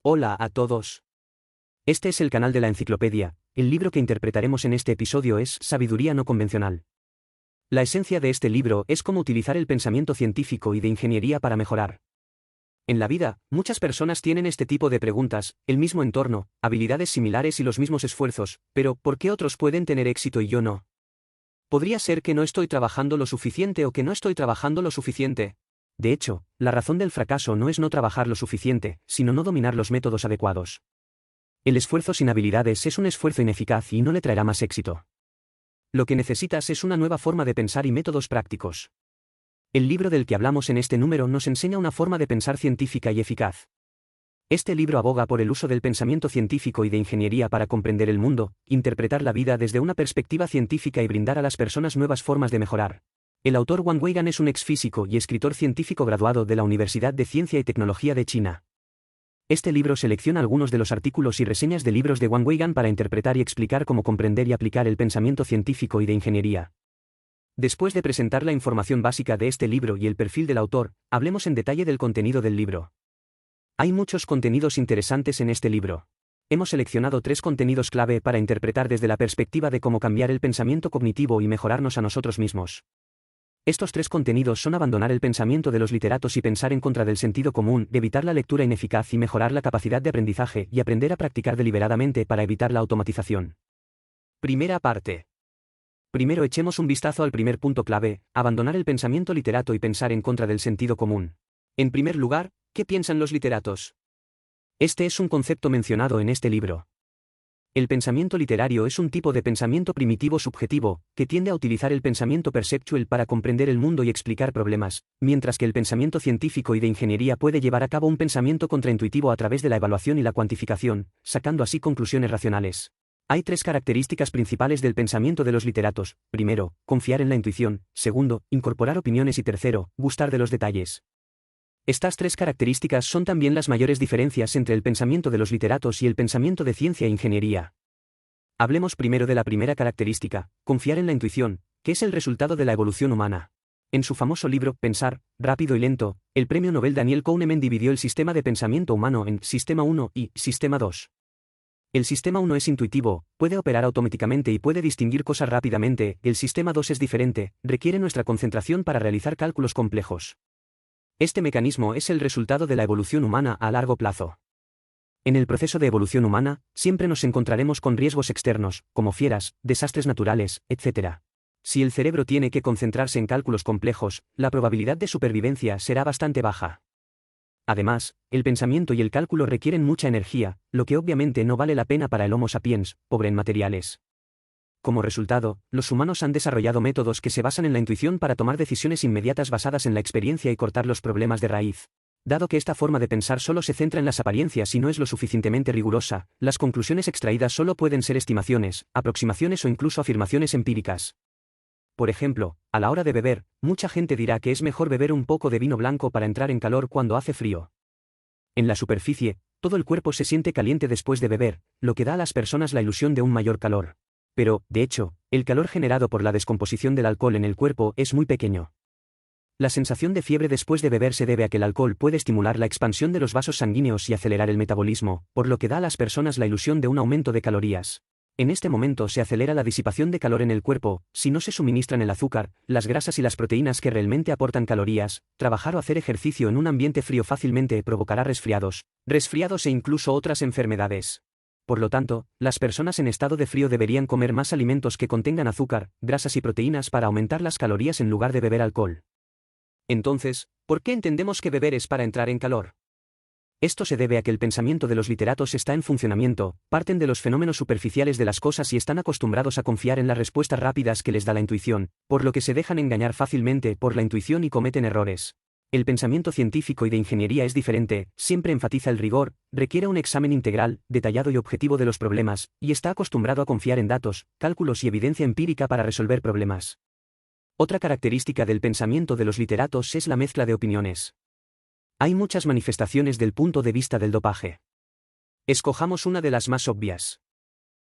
Hola a todos. Este es el canal de la enciclopedia. El libro que interpretaremos en este episodio es Sabiduría no convencional. La esencia de este libro es cómo utilizar el pensamiento científico y de ingeniería para mejorar. En la vida, muchas personas tienen este tipo de preguntas, el mismo entorno, habilidades similares y los mismos esfuerzos, pero ¿por qué otros pueden tener éxito y yo no? ¿Podría ser que no estoy trabajando lo suficiente o que no estoy trabajando lo suficiente? De hecho, la razón del fracaso no es no trabajar lo suficiente, sino no dominar los métodos adecuados. El esfuerzo sin habilidades es un esfuerzo ineficaz y no le traerá más éxito. Lo que necesitas es una nueva forma de pensar y métodos prácticos. El libro del que hablamos en este número nos enseña una forma de pensar científica y eficaz. Este libro aboga por el uso del pensamiento científico y de ingeniería para comprender el mundo, interpretar la vida desde una perspectiva científica y brindar a las personas nuevas formas de mejorar. El autor Wang Weigan es un exfísico y escritor científico graduado de la Universidad de Ciencia y Tecnología de China. Este libro selecciona algunos de los artículos y reseñas de libros de Wang Weigan para interpretar y explicar cómo comprender y aplicar el pensamiento científico y de ingeniería. Después de presentar la información básica de este libro y el perfil del autor, hablemos en detalle del contenido del libro. Hay muchos contenidos interesantes en este libro. Hemos seleccionado 3 contenidos clave para interpretar desde la perspectiva de cómo cambiar el pensamiento cognitivo y mejorarnos a nosotros mismos. Estos 3 contenidos son abandonar el pensamiento de los literatos y pensar en contra del sentido común, evitar la lectura ineficaz y mejorar la capacidad de aprendizaje y aprender a practicar deliberadamente para evitar la automatización. Primera parte. Primero echemos un vistazo al primer punto clave, abandonar el pensamiento literato y pensar en contra del sentido común. En primer lugar, ¿qué piensan los literatos? Este es un concepto mencionado en este libro. El pensamiento literario es un tipo de pensamiento primitivo subjetivo, que tiende a utilizar el pensamiento perceptual para comprender el mundo y explicar problemas, mientras que el pensamiento científico y de ingeniería puede llevar a cabo un pensamiento contraintuitivo a través de la evaluación y la cuantificación, sacando así conclusiones racionales. Hay 3 características principales del pensamiento de los literatos: primero, confiar en la intuición; segundo, incorporar opiniones; y tercero, gustar de los detalles. Estas 3 características son también las mayores diferencias entre el pensamiento de los literatos y el pensamiento de ciencia e ingeniería. Hablemos primero de la primera característica, confiar en la intuición, que es el resultado de la evolución humana. En su famoso libro, Pensar, rápido y lento, el premio Nobel Daniel Kahneman dividió el sistema de pensamiento humano en Sistema 1 y Sistema 2. El Sistema 1 es intuitivo, puede operar automáticamente y puede distinguir cosas rápidamente; el Sistema 2 es diferente, requiere nuestra concentración para realizar cálculos complejos. Este mecanismo es el resultado de la evolución humana a largo plazo. En el proceso de evolución humana, siempre nos encontraremos con riesgos externos, como fieras, desastres naturales, etc. Si el cerebro tiene que concentrarse en cálculos complejos, la probabilidad de supervivencia será bastante baja. Además, el pensamiento y el cálculo requieren mucha energía, lo que obviamente no vale la pena para el Homo sapiens, pobre en materiales. Como resultado, los humanos han desarrollado métodos que se basan en la intuición para tomar decisiones inmediatas basadas en la experiencia y cortar los problemas de raíz. Dado que esta forma de pensar solo se centra en las apariencias y no es lo suficientemente rigurosa, las conclusiones extraídas solo pueden ser estimaciones, aproximaciones o incluso afirmaciones empíricas. Por ejemplo, a la hora de beber, mucha gente dirá que es mejor beber un poco de vino blanco para entrar en calor cuando hace frío. En la superficie, todo el cuerpo se siente caliente después de beber, lo que da a las personas la ilusión de un mayor calor. Pero, de hecho, el calor generado por la descomposición del alcohol en el cuerpo es muy pequeño. La sensación de fiebre después de beber se debe a que el alcohol puede estimular la expansión de los vasos sanguíneos y acelerar el metabolismo, por lo que da a las personas la ilusión de un aumento de calorías. En este momento se acelera la disipación de calor en el cuerpo; si no se suministran el azúcar, las grasas y las proteínas que realmente aportan calorías, trabajar o hacer ejercicio en un ambiente frío fácilmente provocará resfriados e incluso otras enfermedades. Por lo tanto, las personas en estado de frío deberían comer más alimentos que contengan azúcar, grasas y proteínas para aumentar las calorías en lugar de beber alcohol. Entonces, ¿por qué entendemos que beber es para entrar en calor? Esto se debe a que el pensamiento de los literatos está en funcionamiento, parten de los fenómenos superficiales de las cosas y están acostumbrados a confiar en las respuestas rápidas que les da la intuición, por lo que se dejan engañar fácilmente por la intuición y cometen errores. El pensamiento científico y de ingeniería es diferente, siempre enfatiza el rigor, requiere un examen integral, detallado y objetivo de los problemas, y está acostumbrado a confiar en datos, cálculos y evidencia empírica para resolver problemas. Otra característica del pensamiento de los literatos es la mezcla de opiniones. Hay muchas manifestaciones del punto de vista del dopaje. Escojamos una de las más obvias.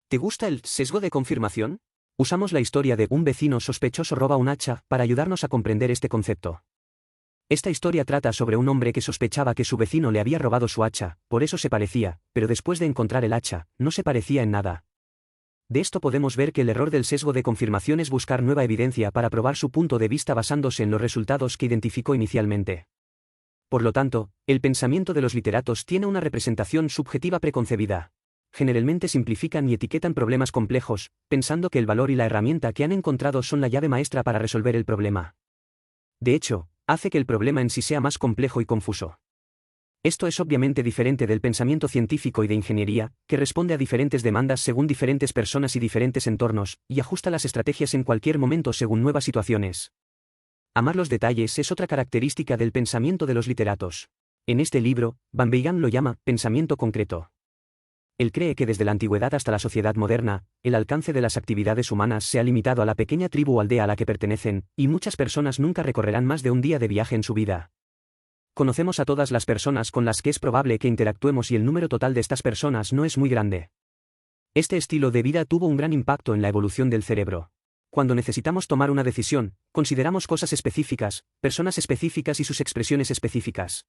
¿Te gusta el sesgo de confirmación? Usamos la historia de un vecino sospechoso roba un hacha para ayudarnos a comprender este concepto. Esta historia trata sobre un hombre que sospechaba que su vecino le había robado su hacha, por eso se parecía, pero después de encontrar el hacha, no se parecía en nada. De esto podemos ver que el error del sesgo de confirmación es buscar nueva evidencia para probar su punto de vista basándose en los resultados que identificó inicialmente. Por lo tanto, el pensamiento de los literatos tiene una representación subjetiva preconcebida. Generalmente simplifican y etiquetan problemas complejos, pensando que el valor y la herramienta que han encontrado son la llave maestra para resolver el problema. De hecho, hace que el problema en sí sea más complejo y confuso. Esto es obviamente diferente del pensamiento científico y de ingeniería, que responde a diferentes demandas según diferentes personas y diferentes entornos, y ajusta las estrategias en cualquier momento según nuevas situaciones. Amar los detalles es otra característica del pensamiento de los literatos. En este libro, Van Weygand lo llama pensamiento concreto. Él cree que desde la antigüedad hasta la sociedad moderna, el alcance de las actividades humanas se ha limitado a la pequeña tribu o aldea a la que pertenecen, y muchas personas nunca recorrerán más de un día de viaje en su vida. Conocemos a todas las personas con las que es probable que interactuemos y el número total de estas personas no es muy grande. Este estilo de vida tuvo un gran impacto en la evolución del cerebro. Cuando necesitamos tomar una decisión, consideramos cosas específicas, personas específicas y sus expresiones específicas.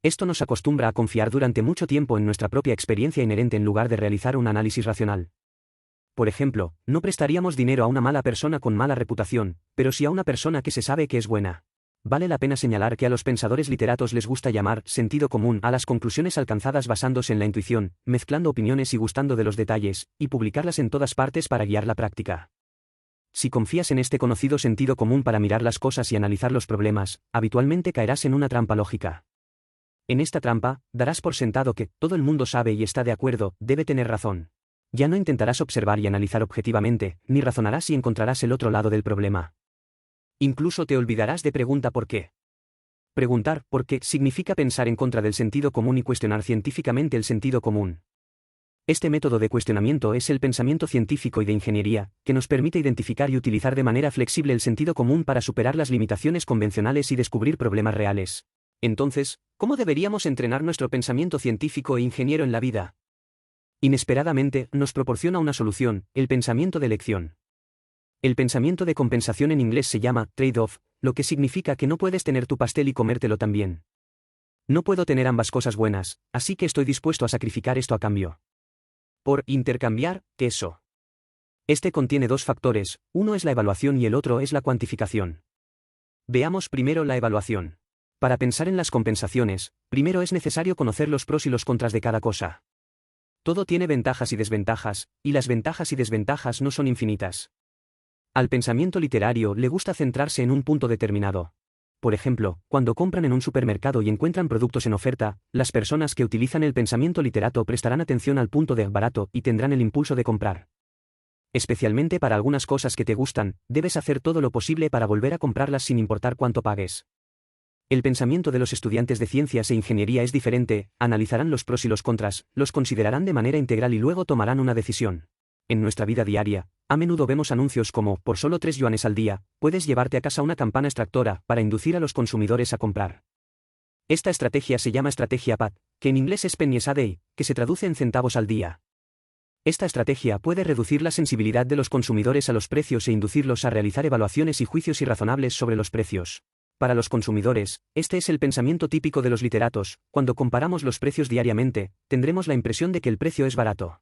Esto nos acostumbra a confiar durante mucho tiempo en nuestra propia experiencia inherente en lugar de realizar un análisis racional. Por ejemplo, no prestaríamos dinero a una mala persona con mala reputación, pero sí a una persona que se sabe que es buena. Vale la pena señalar que a los pensadores literatos les gusta llamar sentido común a las conclusiones alcanzadas basándose en la intuición, mezclando opiniones y gustando de los detalles, y publicarlas en todas partes para guiar la práctica. Si confías en este conocido sentido común para mirar las cosas y analizar los problemas, habitualmente caerás en una trampa lógica. En esta trampa, darás por sentado que todo el mundo sabe y está de acuerdo, debe tener razón. Ya no intentarás observar y analizar objetivamente, ni razonarás y encontrarás el otro lado del problema. Incluso te olvidarás de preguntar por qué. Preguntar por qué significa pensar en contra del sentido común y cuestionar científicamente el sentido común. Este método de cuestionamiento es el pensamiento científico y de ingeniería, que nos permite identificar y utilizar de manera flexible el sentido común para superar las limitaciones convencionales y descubrir problemas reales. Entonces, ¿cómo deberíamos entrenar nuestro pensamiento científico e ingeniero en la vida? Inesperadamente, nos proporciona una solución, el pensamiento de elección. El pensamiento de compensación en inglés se llama trade-off, lo que significa que no puedes tener tu pastel y comértelo también. No puedo tener ambas cosas buenas, así que estoy dispuesto a sacrificar esto a cambio. Por intercambiar, queso. Este contiene dos factores, uno es la evaluación y el otro es la cuantificación. Veamos primero la evaluación. Para pensar en las compensaciones, primero es necesario conocer los pros y los contras de cada cosa. Todo tiene ventajas y desventajas, y las ventajas y desventajas no son infinitas. Al pensamiento literario le gusta centrarse en un punto determinado. Por ejemplo, cuando compran en un supermercado y encuentran productos en oferta, las personas que utilizan el pensamiento literato prestarán atención al punto de barato y tendrán el impulso de comprar. Especialmente para algunas cosas que te gustan, debes hacer todo lo posible para volver a comprarlas sin importar cuánto pagues. El pensamiento de los estudiantes de ciencias e ingeniería es diferente, analizarán los pros y los contras, los considerarán de manera integral y luego tomarán una decisión. En nuestra vida diaria, a menudo vemos anuncios como, por solo 3 yuanes al día, puedes llevarte a casa una campana extractora, para inducir a los consumidores a comprar. Esta estrategia se llama estrategia PAT, que en inglés es pennies a day, que se traduce en centavos al día. Esta estrategia puede reducir la sensibilidad de los consumidores a los precios e inducirlos a realizar evaluaciones y juicios irrazonables sobre los precios. Para los consumidores, este es el pensamiento típico de los literatos, cuando comparamos los precios diariamente, tendremos la impresión de que el precio es barato.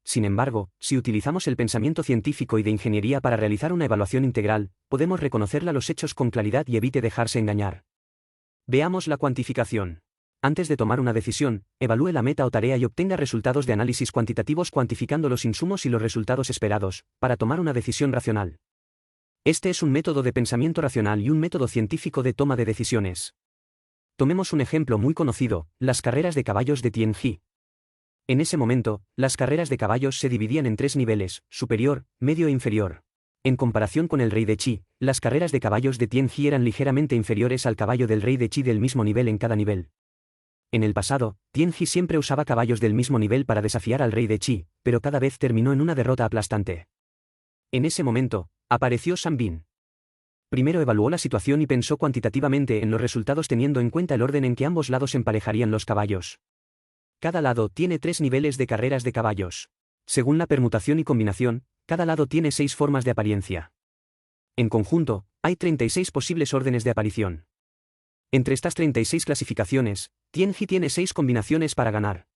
Sin embargo, si utilizamos el pensamiento científico y de ingeniería para realizar una evaluación integral, podemos reconocerla los hechos con claridad y evite dejarse engañar. Veamos la cuantificación. Antes de tomar una decisión, evalúe la meta o tarea y obtenga resultados de análisis cuantitativos cuantificando los insumos y los resultados esperados, para tomar una decisión racional. Este es un método de pensamiento racional y un método científico de toma de decisiones. Tomemos un ejemplo muy conocido, las carreras de caballos de Tianji. En ese momento, las carreras de caballos se dividían en 3 niveles, superior, medio e inferior. En comparación con el rey de Qi, las carreras de caballos de Tianji eran ligeramente inferiores al caballo del rey de Qi del mismo nivel en cada nivel. En el pasado, Tianji siempre usaba caballos del mismo nivel para desafiar al rey de Qi, pero cada vez terminó en una derrota aplastante. En ese momento, apareció San Bin. Primero evaluó la situación y pensó cuantitativamente en los resultados teniendo en cuenta el orden en que ambos lados emparejarían los caballos. Cada lado tiene 3 niveles de carreras de caballos. Según la permutación y combinación, cada lado tiene 6 formas de apariencia. En conjunto, hay 36 posibles órdenes de aparición. Entre estas 36 clasificaciones, Tianji tiene 6 combinaciones para ganar.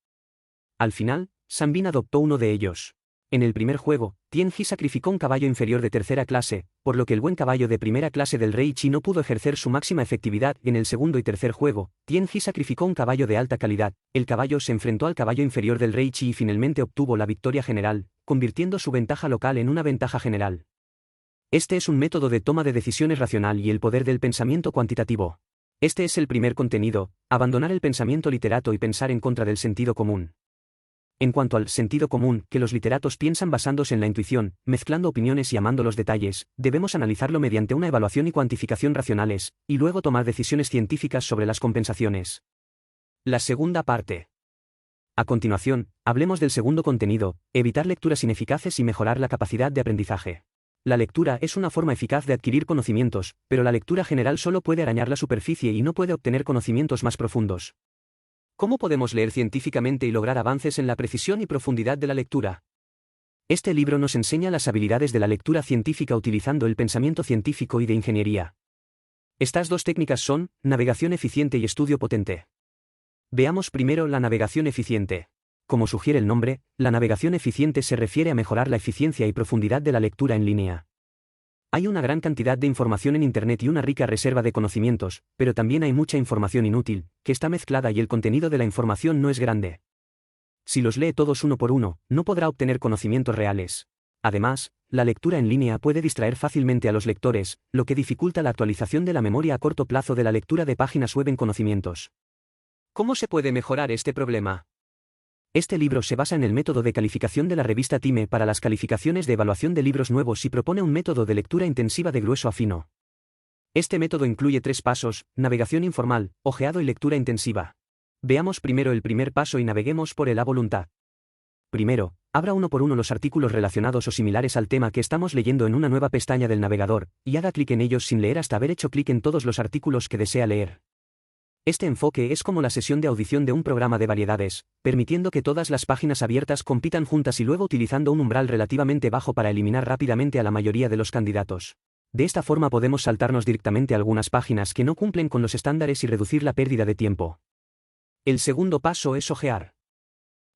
Al final, Sanbin adoptó uno de ellos. En el primer juego, Tianji sacrificó un caballo inferior de tercera clase, por lo que el buen caballo de primera clase del rey Qi no pudo ejercer su máxima efectividad. En el segundo y tercer juego, Tianji sacrificó un caballo de alta calidad, el caballo se enfrentó al caballo inferior del rey Qi y finalmente obtuvo la victoria general, convirtiendo su ventaja local en una ventaja general. Este es un método de toma de decisiones racional y el poder del pensamiento cuantitativo. Este es el primer contenido, abandonar el pensamiento literato y pensar en contra del sentido común. En cuanto al sentido común, que los literatos piensan basándose en la intuición, mezclando opiniones y amando los detalles, debemos analizarlo mediante una evaluación y cuantificación racionales, y luego tomar decisiones científicas sobre las compensaciones. La segunda parte. A continuación, hablemos del segundo contenido, evitar lecturas ineficaces y mejorar la capacidad de aprendizaje. La lectura es una forma eficaz de adquirir conocimientos, pero la lectura general solo puede arañar la superficie y no puede obtener conocimientos más profundos. ¿Cómo podemos leer científicamente y lograr avances en la precisión y profundidad de la lectura? Este libro nos enseña las habilidades de la lectura científica utilizando el pensamiento científico y de ingeniería. Estas dos técnicas son, navegación eficiente y estudio potente. Veamos primero la navegación eficiente. Como sugiere el nombre, la navegación eficiente se refiere a mejorar la eficiencia y profundidad de la lectura en línea. Hay una gran cantidad de información en Internet y una rica reserva de conocimientos, pero también hay mucha información inútil, que está mezclada y el contenido de la información no es grande. Si los lee todos uno por uno, no podrá obtener conocimientos reales. Además, la lectura en línea puede distraer fácilmente a los lectores, lo que dificulta la actualización de la memoria a corto plazo de la lectura de páginas web en conocimientos. ¿Cómo se puede mejorar este problema? Este libro se basa en el método de calificación de la revista Time para las calificaciones de evaluación de libros nuevos y propone un método de lectura intensiva de grueso a fino. Este método incluye 3 pasos: navegación informal, ojeado y lectura intensiva. Veamos primero el primer paso y naveguemos por él a voluntad. Primero, abra uno por uno los artículos relacionados o similares al tema que estamos leyendo en una nueva pestaña del navegador, y haga clic en ellos sin leer hasta haber hecho clic en todos los artículos que desea leer. Este enfoque es como la sesión de audición de un programa de variedades, permitiendo que todas las páginas abiertas compitan juntas y luego utilizando un umbral relativamente bajo para eliminar rápidamente a la mayoría de los candidatos. De esta forma podemos saltarnos directamente a algunas páginas que no cumplen con los estándares y reducir la pérdida de tiempo. El segundo paso es ojear.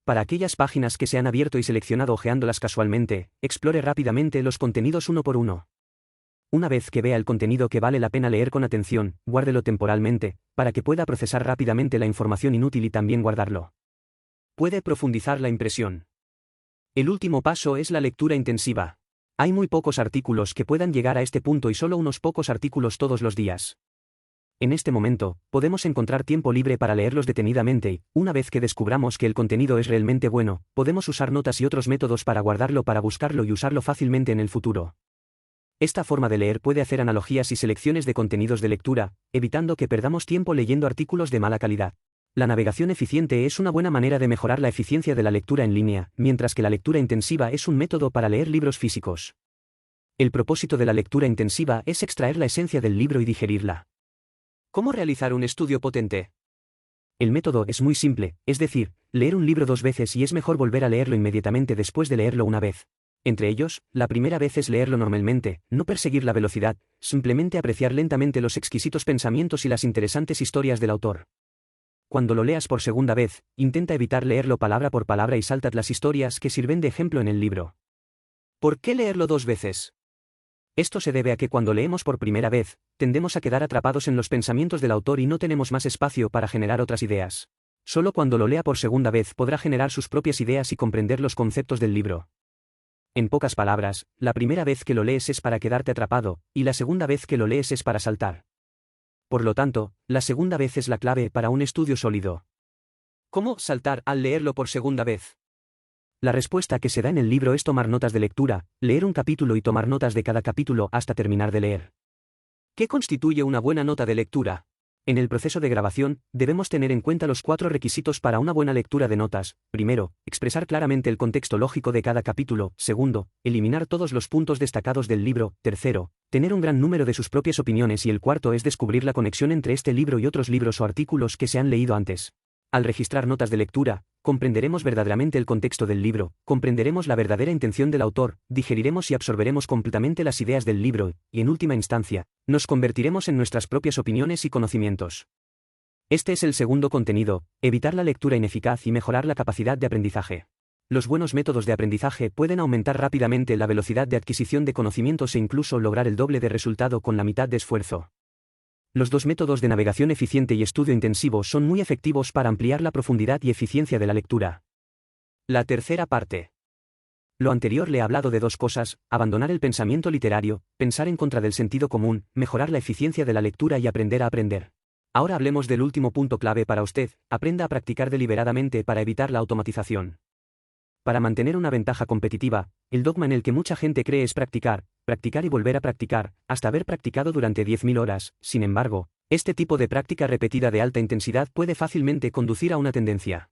Para aquellas páginas que se han abierto y seleccionado ojeándolas casualmente, explore rápidamente los contenidos uno por uno. Una vez que vea el contenido que vale la pena leer con atención, guárdelo temporalmente, para que pueda procesar rápidamente la información inútil y también guardarlo. Puede profundizar la impresión. El último paso es la lectura intensiva. Hay muy pocos artículos que puedan llegar a este punto y solo unos pocos artículos todos los días. En este momento, podemos encontrar tiempo libre para leerlos detenidamente y, una vez que descubramos que el contenido es realmente bueno, podemos usar notas y otros métodos para guardarlo, para buscarlo y usarlo fácilmente en el futuro. Esta forma de leer puede hacer analogías y selecciones de contenidos de lectura, evitando que perdamos tiempo leyendo artículos de mala calidad. La navegación eficiente es una buena manera de mejorar la eficiencia de la lectura en línea, mientras que la lectura intensiva es un método para leer libros físicos. El propósito de la lectura intensiva es extraer la esencia del libro y digerirla. ¿Cómo realizar un estudio potente? El método es muy simple, es decir, leer un libro 2 veces y es mejor volver a leerlo inmediatamente después de leerlo una vez. Entre ellos, la primera vez es leerlo normalmente, no perseguir la velocidad, simplemente apreciar lentamente los exquisitos pensamientos y las interesantes historias del autor. Cuando lo leas por segunda vez, intenta evitar leerlo palabra por palabra y saltad las historias que sirven de ejemplo en el libro. ¿Por qué leerlo 2 veces? Esto se debe a que cuando leemos por primera vez, tendemos a quedar atrapados en los pensamientos del autor y no tenemos más espacio para generar otras ideas. Solo cuando lo lea por segunda vez podrá generar sus propias ideas y comprender los conceptos del libro. En pocas palabras, la primera vez que lo lees es para quedarte atrapado, y la segunda vez que lo lees es para saltar. Por lo tanto, la segunda vez es la clave para un estudio sólido. ¿Cómo saltar al leerlo por segunda vez? La respuesta que se da en el libro es tomar notas de lectura, leer un capítulo y tomar notas de cada capítulo hasta terminar de leer. ¿Qué constituye una buena nota de lectura? En el proceso de grabación, debemos tener en cuenta los 4 requisitos para una buena lectura de notas. Primero, expresar claramente el contexto lógico de cada capítulo. Segundo, eliminar todos los puntos destacados del libro. Tercero, tener un gran número de sus propias opiniones y el cuarto es descubrir la conexión entre este libro y otros libros o artículos que se han leído antes. Al registrar notas de lectura, comprenderemos verdaderamente el contexto del libro, comprenderemos la verdadera intención del autor, digeriremos y absorberemos completamente las ideas del libro, y en última instancia, nos convertiremos en nuestras propias opiniones y conocimientos. Este es el segundo contenido, evitar la lectura ineficaz y mejorar la capacidad de aprendizaje. Los buenos métodos de aprendizaje pueden aumentar rápidamente la velocidad de adquisición de conocimientos e incluso lograr el doble de resultado con la mitad de esfuerzo. Los dos métodos de navegación eficiente y estudio intensivo son muy efectivos para ampliar la profundidad y eficiencia de la lectura. La tercera parte. Lo anterior le he hablado de dos cosas: abandonar el pensamiento literario, pensar en contra del sentido común, mejorar la eficiencia de la lectura y aprender a aprender. Ahora hablemos del último punto clave para usted: aprenda a practicar deliberadamente para evitar la automatización. Para mantener una ventaja competitiva, el dogma en el que mucha gente cree es practicar, practicar y volver a practicar, hasta haber practicado durante 10.000 horas. Sin embargo, este tipo de práctica repetida de alta intensidad puede fácilmente conducir a una tendencia,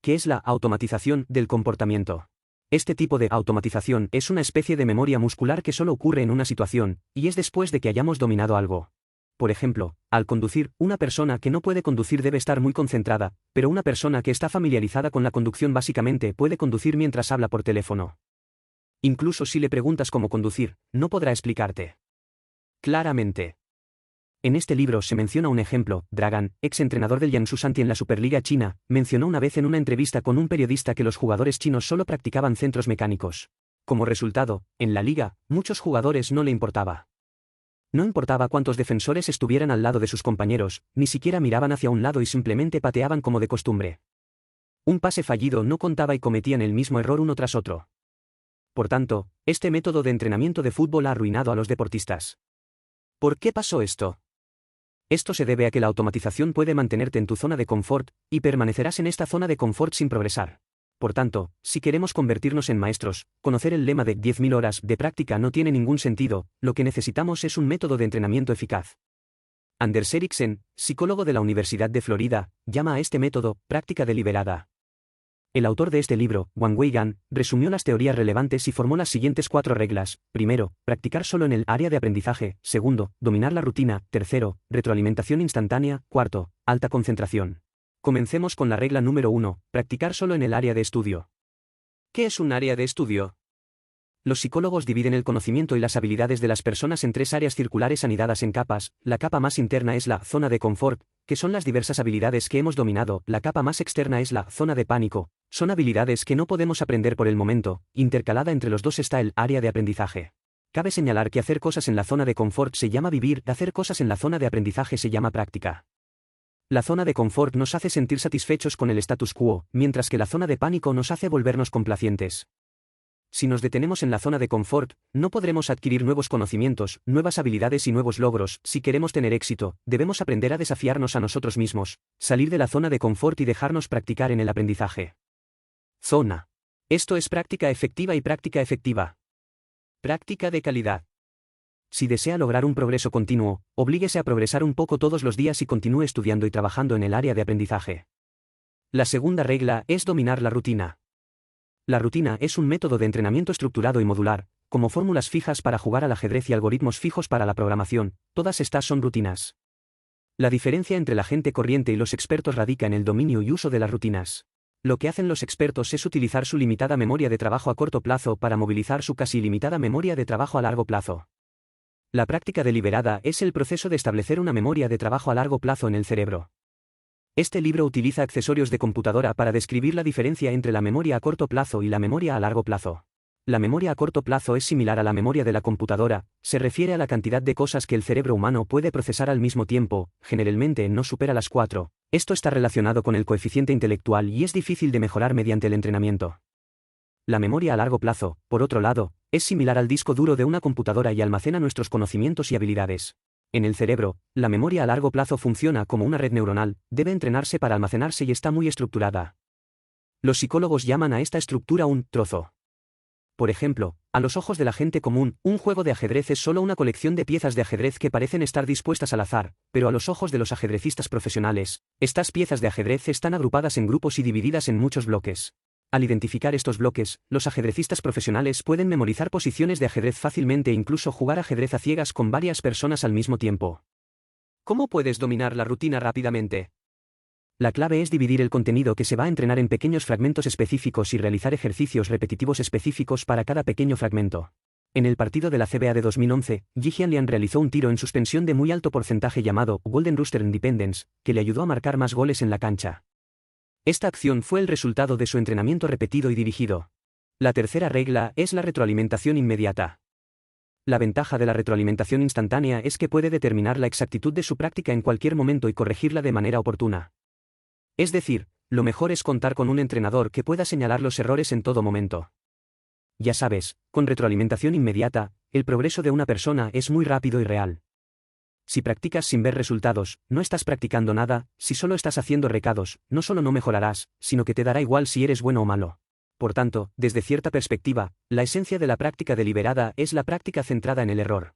que es la automatización del comportamiento. Este tipo de automatización es una especie de memoria muscular que solo ocurre en una situación, y es después de que hayamos dominado algo. Por ejemplo, al conducir, una persona que no puede conducir debe estar muy concentrada, pero una persona que está familiarizada con la conducción básicamente puede conducir mientras habla por teléfono. Incluso si le preguntas cómo conducir, no podrá explicarte claramente. En este libro se menciona un ejemplo. Dragan, ex entrenador del Jiangsu Shanti en la Superliga China, mencionó una vez en una entrevista con un periodista que los jugadores chinos solo practicaban centros mecánicos. Como resultado, en la liga, muchos jugadores no le importaba. No importaba cuántos defensores estuvieran al lado de sus compañeros, ni siquiera miraban hacia un lado y simplemente pateaban como de costumbre. Un pase fallido no contaba y cometían el mismo error uno tras otro. Por tanto, este método de entrenamiento de fútbol ha arruinado a los deportistas. ¿Por qué pasó esto? Esto se debe a que la automatización puede mantenerte en tu zona de confort, y permanecerás en esta zona de confort sin progresar. Por tanto, si queremos convertirnos en maestros, conocer el lema de 10.000 horas de práctica no tiene ningún sentido. Lo que necesitamos es un método de entrenamiento eficaz. Anders Ericsson, psicólogo de la Universidad de Florida, llama a este método práctica deliberada. El autor de este libro, Wang-Wei Gan, resumió las teorías relevantes y formó las siguientes 4 reglas. Primero, practicar solo en el área de aprendizaje. Segundo, dominar la rutina. Tercero, retroalimentación instantánea. Cuarto, alta concentración. Comencemos con la regla número 1, practicar solo en el área de estudio. ¿Qué es un área de estudio? Los psicólogos dividen el conocimiento y las habilidades de las personas en 3 áreas circulares anidadas en capas. La capa más interna es la zona de confort, que son las diversas habilidades que hemos dominado. La capa más externa es la zona de pánico, son habilidades que no podemos aprender por el momento. Intercalada entre los dos está el área de aprendizaje. Cabe señalar que hacer cosas en la zona de confort se llama vivir, hacer cosas en la zona de aprendizaje se llama práctica. La zona de confort nos hace sentir satisfechos con el status quo, mientras que la zona de pánico nos hace volvernos complacientes. Si nos detenemos en la zona de confort, no podremos adquirir nuevos conocimientos, nuevas habilidades y nuevos logros. Si queremos tener éxito, debemos aprender a desafiarnos a nosotros mismos, salir de la zona de confort y dejarnos practicar en el aprendizaje. Zona. Esto es práctica efectiva y práctica efectiva. Práctica de calidad. Si desea lograr un progreso continuo, oblíguese a progresar un poco todos los días y continúe estudiando y trabajando en el área de aprendizaje. La segunda regla es dominar la rutina. La rutina es un método de entrenamiento estructurado y modular, como fórmulas fijas para jugar al ajedrez y algoritmos fijos para la programación. Todas estas son rutinas. La diferencia entre la gente corriente y los expertos radica en el dominio y uso de las rutinas. Lo que hacen los expertos es utilizar su limitada memoria de trabajo a corto plazo para movilizar su casi ilimitada memoria de trabajo a largo plazo. La práctica deliberada es el proceso de establecer una memoria de trabajo a largo plazo en el cerebro. Este libro utiliza accesorios de computadora para describir la diferencia entre la memoria a corto plazo y la memoria a largo plazo. La memoria a corto plazo es similar a la memoria de la computadora, se refiere a la cantidad de cosas que el cerebro humano puede procesar al mismo tiempo, generalmente no supera las 4. Esto está relacionado con el coeficiente intelectual y es difícil de mejorar mediante el entrenamiento. La memoria a largo plazo, por otro lado, es similar al disco duro de una computadora y almacena nuestros conocimientos y habilidades. En el cerebro, la memoria a largo plazo funciona como una red neuronal, debe entrenarse para almacenarse y está muy estructurada. Los psicólogos llaman a esta estructura un trozo. Por ejemplo, a los ojos de la gente común, un juego de ajedrez es solo una colección de piezas de ajedrez que parecen estar dispuestas al azar, pero a los ojos de los ajedrecistas profesionales, estas piezas de ajedrez están agrupadas en grupos y divididas en muchos bloques. Al identificar estos bloques, los ajedrecistas profesionales pueden memorizar posiciones de ajedrez fácilmente e incluso jugar ajedrez a ciegas con varias personas al mismo tiempo. ¿Cómo puedes dominar la rutina rápidamente? La clave es dividir el contenido que se va a entrenar en pequeños fragmentos específicos y realizar ejercicios repetitivos específicos para cada pequeño fragmento. En el partido de la CBA de 2011, Ji Hyun-Lian realizó un tiro en suspensión de muy alto porcentaje llamado Golden Rooster Independence, que le ayudó a marcar más goles en la cancha. Esta acción fue el resultado de su entrenamiento repetido y dirigido. La tercera regla es la retroalimentación inmediata. La ventaja de la retroalimentación instantánea es que puede determinar la exactitud de su práctica en cualquier momento y corregirla de manera oportuna. Es decir, lo mejor es contar con un entrenador que pueda señalar los errores en todo momento. Ya sabes, con retroalimentación inmediata, el progreso de una persona es muy rápido y real. Si practicas sin ver resultados, no estás practicando nada. Si solo estás haciendo recados, no solo no mejorarás, sino que te dará igual si eres bueno o malo. Por tanto, desde cierta perspectiva, la esencia de la práctica deliberada es la práctica centrada en el error.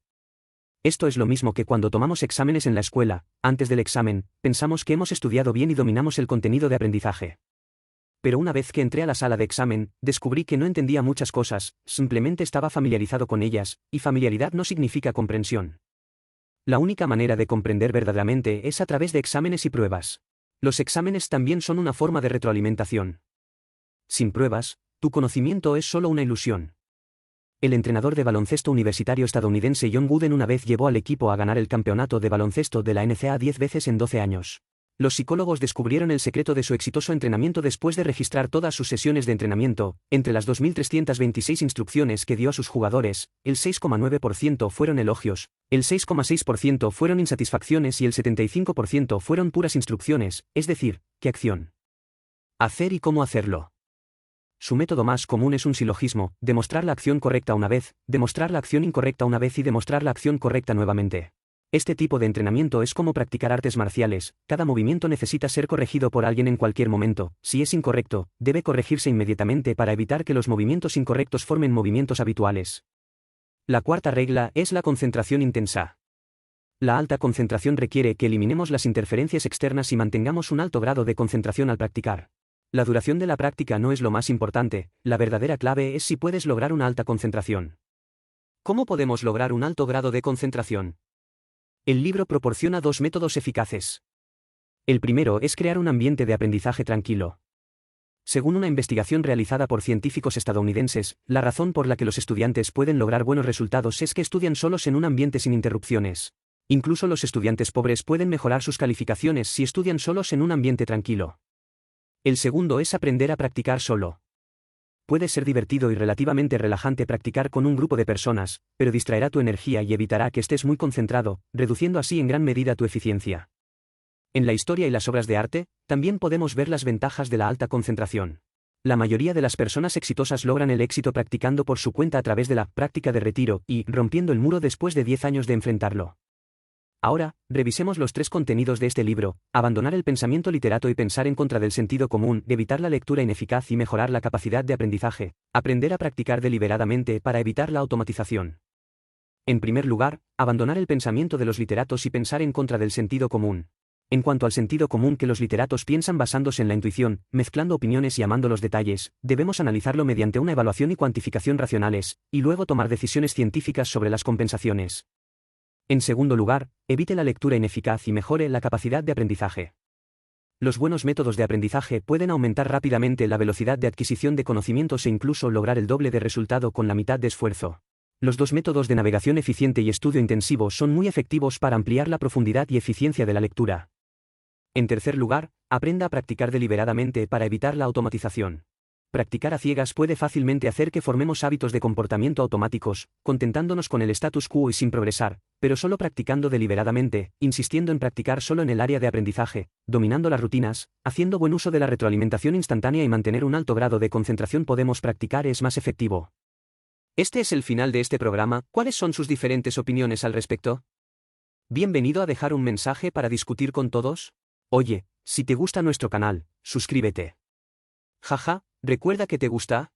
Esto es lo mismo que cuando tomamos exámenes en la escuela. Antes del examen, pensamos que hemos estudiado bien y dominamos el contenido de aprendizaje. Pero una vez que entré a la sala de examen, descubrí que no entendía muchas cosas, simplemente estaba familiarizado con ellas, y familiaridad no significa comprensión. La única manera de comprender verdaderamente es a través de exámenes y pruebas. Los exámenes también son una forma de retroalimentación. Sin pruebas, tu conocimiento es solo una ilusión. El entrenador de baloncesto universitario estadounidense John Wooden una vez llevó al equipo a ganar el campeonato de baloncesto de la NCAA 10 veces en 12 años. Los psicólogos descubrieron el secreto de su exitoso entrenamiento después de registrar todas sus sesiones de entrenamiento. Entre las 2.326 instrucciones que dio a sus jugadores, el 6,9% fueron elogios, el 6,6% fueron insatisfacciones y el 75% fueron puras instrucciones, es decir, ¿qué acción hacer y cómo hacerlo? Su método más común es un silogismo: demostrar la acción correcta una vez, demostrar la acción incorrecta una vez y demostrar la acción correcta nuevamente. Este tipo de entrenamiento es como practicar artes marciales. Cada movimiento necesita ser corregido por alguien en cualquier momento. Si es incorrecto, debe corregirse inmediatamente para evitar que los movimientos incorrectos formen movimientos habituales. La cuarta regla es la concentración intensa. La alta concentración requiere que eliminemos las interferencias externas y mantengamos un alto grado de concentración al practicar. La duración de la práctica no es lo más importante, la verdadera clave es si puedes lograr una alta concentración. ¿Cómo podemos lograr un alto grado de concentración? El libro proporciona dos métodos eficaces. El primero es crear un ambiente de aprendizaje tranquilo. Según una investigación realizada por científicos estadounidenses, la razón por la que los estudiantes pueden lograr buenos resultados es que estudian solos en un ambiente sin interrupciones. Incluso los estudiantes pobres pueden mejorar sus calificaciones si estudian solos en un ambiente tranquilo. El segundo es aprender a practicar solo. Puede ser divertido y relativamente relajante practicar con un grupo de personas, pero distraerá tu energía y evitará que estés muy concentrado, reduciendo así en gran medida tu eficiencia. En la historia y las obras de arte, también podemos ver las ventajas de la alta concentración. La mayoría de las personas exitosas logran el éxito practicando por su cuenta a través de la práctica de retiro y rompiendo el muro después de 10 años de enfrentarlo. Ahora, revisemos los tres contenidos de este libro: abandonar el pensamiento literato y pensar en contra del sentido común, evitar la lectura ineficaz y mejorar la capacidad de aprendizaje, aprender a practicar deliberadamente para evitar la automatización. En primer lugar, abandonar el pensamiento de los literatos y pensar en contra del sentido común. En cuanto al sentido común que los literatos piensan basándose en la intuición, mezclando opiniones y amando los detalles, debemos analizarlo mediante una evaluación y cuantificación racionales, y luego tomar decisiones científicas sobre las compensaciones. En segundo lugar, evite la lectura ineficaz y mejore la capacidad de aprendizaje. Los buenos métodos de aprendizaje pueden aumentar rápidamente la velocidad de adquisición de conocimientos e incluso lograr el doble de resultado con la mitad de esfuerzo. Los dos métodos de navegación eficiente y estudio intensivo son muy efectivos para ampliar la profundidad y eficiencia de la lectura. En tercer lugar, aprenda a practicar deliberadamente para evitar la automatización. Practicar a ciegas puede fácilmente hacer que formemos hábitos de comportamiento automáticos, contentándonos con el status quo y sin progresar, pero solo practicando deliberadamente, insistiendo en practicar solo en el área de aprendizaje, dominando las rutinas, haciendo buen uso de la retroalimentación instantánea y mantener un alto grado de concentración podemos practicar es más efectivo. Este es el final de este programa. ¿Cuáles son sus diferentes opiniones al respecto? Bienvenido a dejar un mensaje para discutir con todos. Oye, si te gusta nuestro canal, suscríbete. Jaja, ¿recuerda que te gusta?